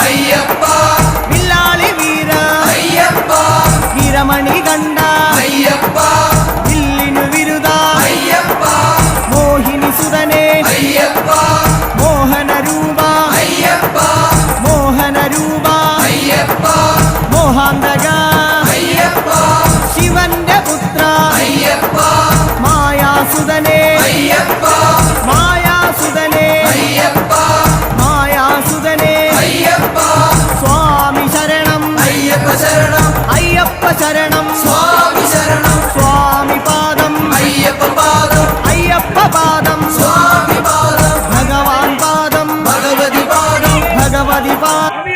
അയ്യപ്പ വില്ലാളി വീര അയ്യപ്പ വീരമണി കണ്ട അയ്യപ്പ വില്ലിനു വിരുദ അയ്യപ്പ മോഹിനി സുതനേ അയ്യപ്പ മോഹന രൂപ അയ്യപ്പ മോഹന രൂപ അയ്യപ്പ മോഹാന്തക അയ്യപ്പ ശിവന്റെ പുത്ര അയ്യപ്പ മായാസുതനേ അയ്യപ്പ മായാസുതനേ അയ്യപ്പ മായാസുതനേ അയ്യപ്പ സ്വാമി ശരണം അയ്യപ്പ ശരണം അയ്യപ്പ ശരണം സ്വാമി ശരണം സ്വാമി പാദം അയ്യപ്പ പാദം അയ്യപ്പ പാദം സ്വാമി പാദം ഭഗവാൻ പാദം ഭഗവതി പാദം ഭഗവതി പാദം